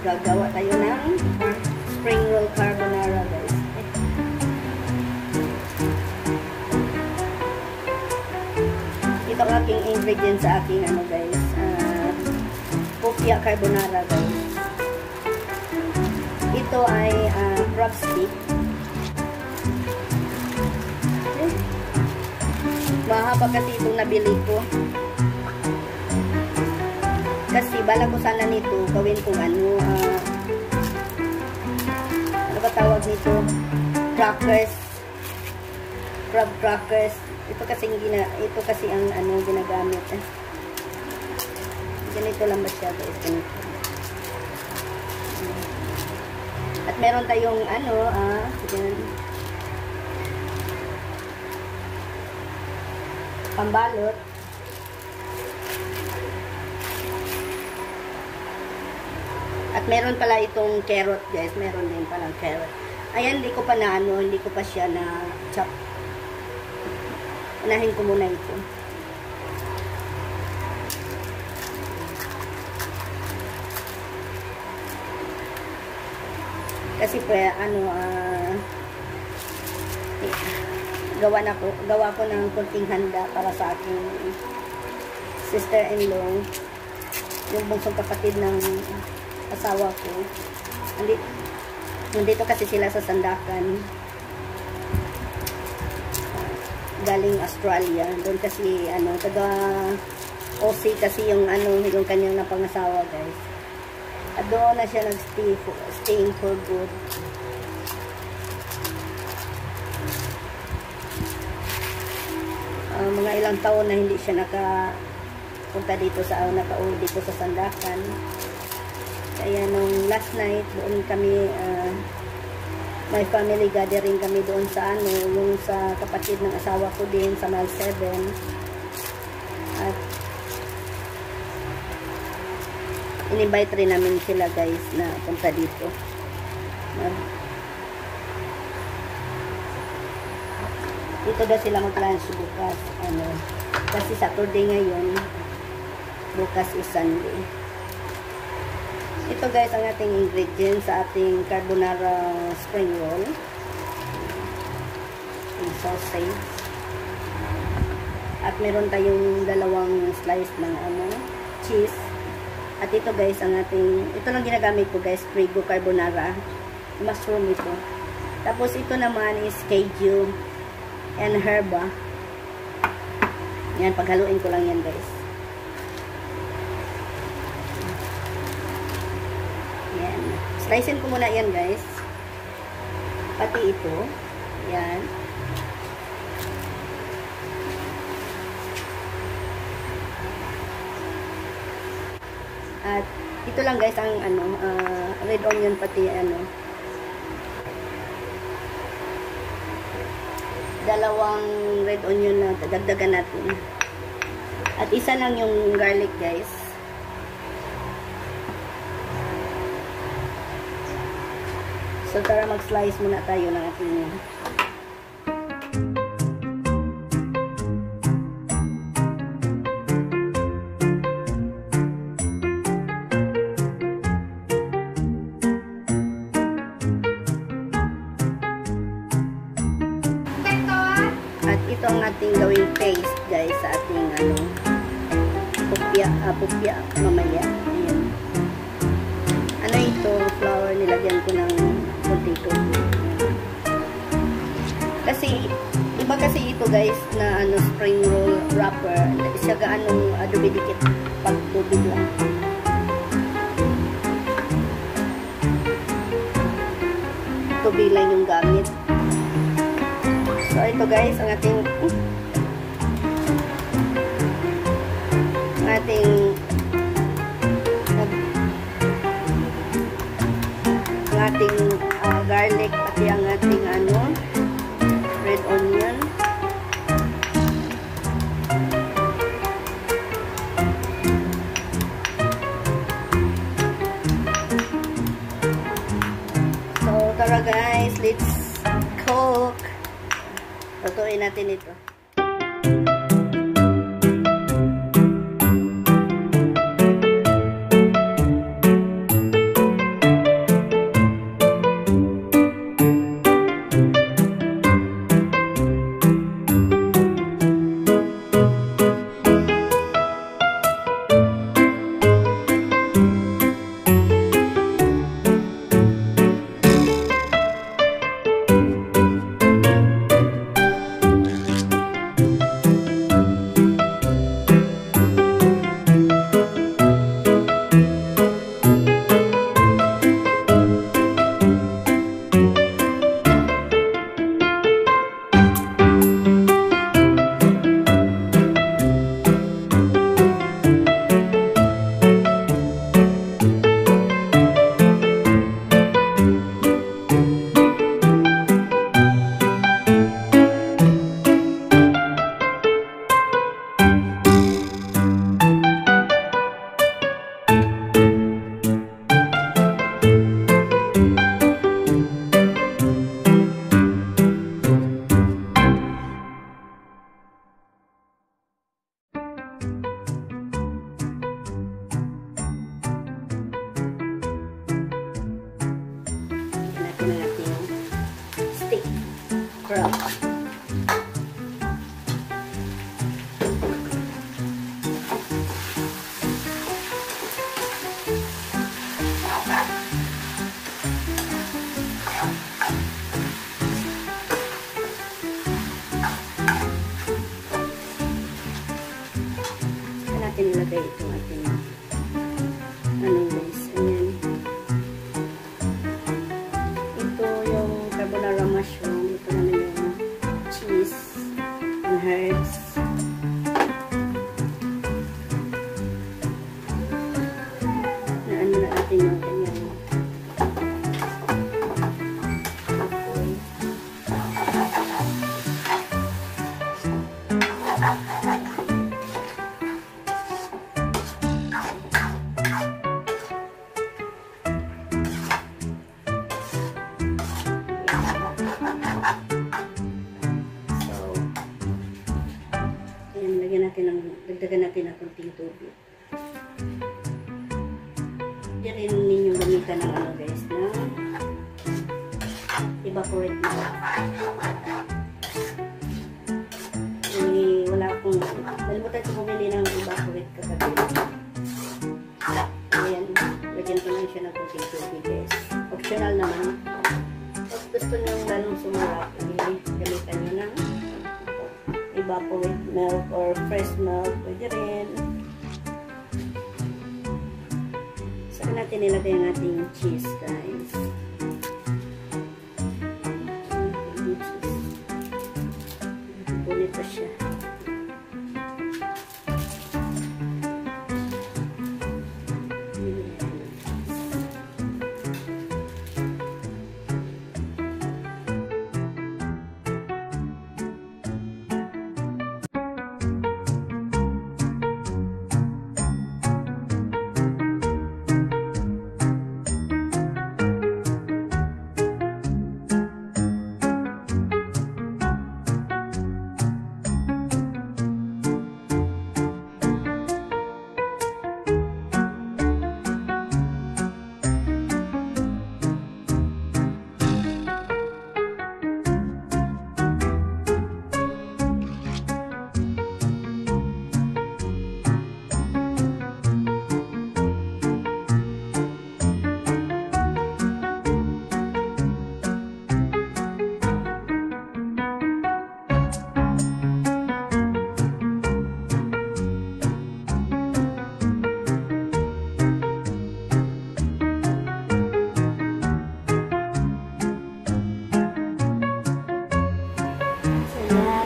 Gagawa tayo ng spring roll carbonara, guys. Ito ang aking ingredients sa aking ano, guys. Pupia carbonara, guys. Ito ay crab stick. Mahaba kasi itong nabili ko. Kasi bala ko sana nito gawin kong ano ba tawag nito? Crackers. Crab crackers. Ito kasi ang ano ginagamit. Ganito lang ba siya, guys? Ganito. At meron tayong ano yan. Pambalot. At meron pala itong carrot, guys. Meron din palang carrot. Ayan, hindi ko pa na ano, hindi ko pa siya na chop. Unahin ko muna ito. Kasi ano gawa ko ng kunting handa para sa aking sister-in-law, yung bunsong kapatid ng asawa ko. Nandito kasi sila sa Sandakan, galing Australia. Doon kasi ano, taga OC kasi yung ano, yung kanyang napangasawa, guys. At doon na siya staying for good. Mga ilang taon na hindi siya nakapunta dito nakauwi dito sa Sandakan. Kaya nung last night, doon kami, may family gathering kami doon sa ano, yung sa kapatid ng asawa ko din sa Mile 7. At in-invite rin namin sila, guys, na punta dito. Dito daw sila mag-lunch bukas. Ano, kasi Saturday ngayon, bukas is Sunday. Ito, guys, ang ating ingredients sa ating carbonara spring roll. Yung sausage. At meron tayong dalawang slice ng ano, cheese. At ito, guys, ang ating, ito lang ginagamit ko, guys, Prego carbonara. Mushroom ito. Tapos ito naman is keju and herba. Yan, paghaluin ko lang yan, guys. Yan. Slicein ko muna yan, guys. Pati ito. Yan. At ito lang, guys, ang ano, red onion pati ano. Dalawang red onion na dagdagan natin. At isa lang yung garlic, guys. So, tara mag-slice muna tayo ng ating ang ating gawing paste, guys, sa ating ano, pupya mamaya. Ayan. Ano ito, flour, nilagyan ko ng potato. Kasi iba kasi ito, guys, na ano, spring roll wrapper. Siya gaanong dumidikit pag tubig lang. Tubig lang yung gamit. So, ito, guys, ang ating garlic, pati ang ating ano, red onion. So, tara, guys, let's cook. Lutuin natin ito. crab. Natin ilagay itong ating guys, ayan. Ito yung carbonara mushroom, ito naman yung cheese and herbs. Ano na natin yung kanyang apoy. Dagdagan natin ng konting tubig. Hindi rin ninyong gamitan ng ano guys, na evaporate na. Wala akong, nalimutan ko bumili ng evaporate kagabi. Ayan, lagyan ko lang siya ng konting tubig guys. Optional naman. Pag gusto nyo lalong sumarap, gamitan nyo ng evaporate milk or fresh milk, pwede rin. Saka natin nilagay ang ating cheese guys. Punit pa siya.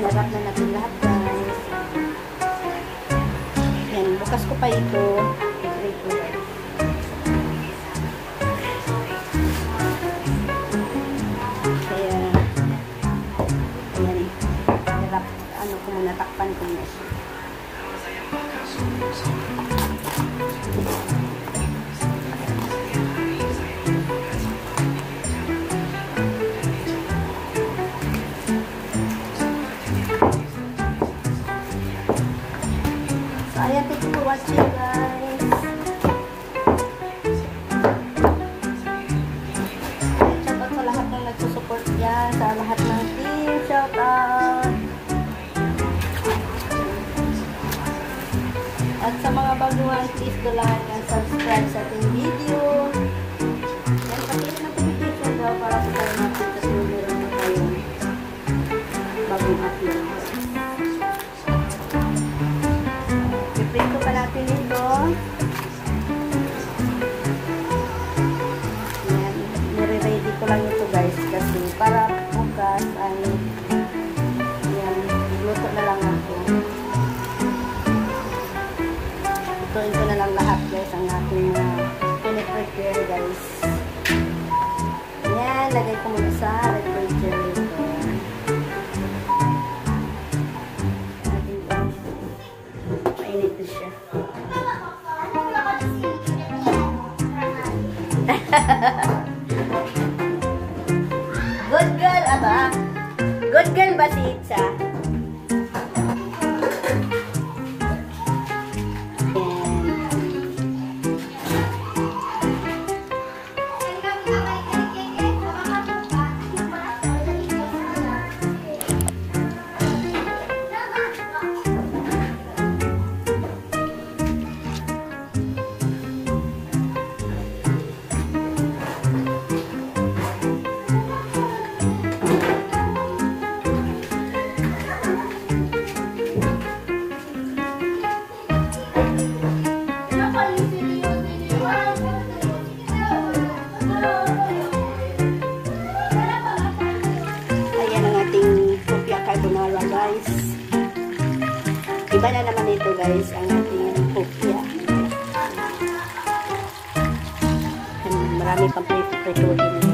Narap na natin lahat guys. Yan, bukas ko pa ito. Kaya, ayan, narap, ano ko muna, takpan ko muna siya. Ayan, thank you for watching guys. Shout out sa lahat ng nagsusupport dyan, sa lahat ng team, shout out. At sa mga baguhan, please do like and subscribe sa ating video. Yan, pati rin ang notification daw para sa kayo natin kasi meron na tayong bagong upload. Prito pa natin ito. Ayan, nire-ready ko lang ito guys kasi para bukas ay ayan, luto na lang ako. Lutuin ko na lang lahat guys ang ating piniprepare guys. Ayan, lagay ko muna sa refrigerator. Mainit na siya. Good girl, aba. Good girl ba si Itza? guys ang ating pupya. Marami pang prituhin.